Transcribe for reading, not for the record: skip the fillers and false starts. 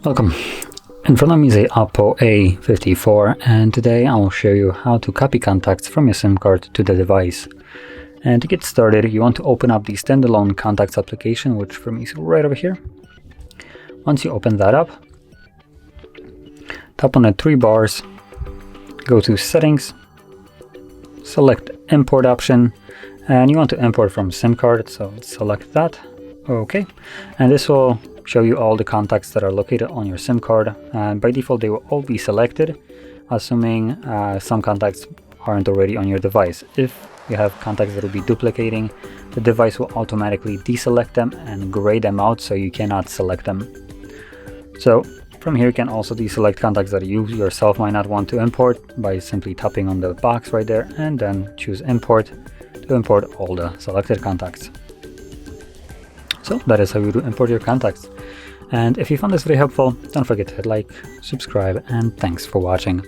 Welcome. In front of me is a OPPO A54, and today I'll show you how to copy contacts from your SIM card to the device. And to get started, you want to open up the standalone contacts application, which for me is right over here. Once you open that up, tap on the three bars, go to Settings, select Import option, and you want to import from SIM card, so select that. Okay, and this will show you all the contacts that are located on your SIM card, and by default they will all be selected, assuming some contacts aren't already on your device. If you have contacts that will be duplicating, the device will automatically deselect them and gray them out so you cannot select them. So from here you can also deselect contacts that you yourself might not want to import by simply tapping on the box right there and then choose Import to import all the selected contacts. So that is how you do import your contacts. And if you found this video helpful, don't forget to hit like, subscribe, and thanks for watching.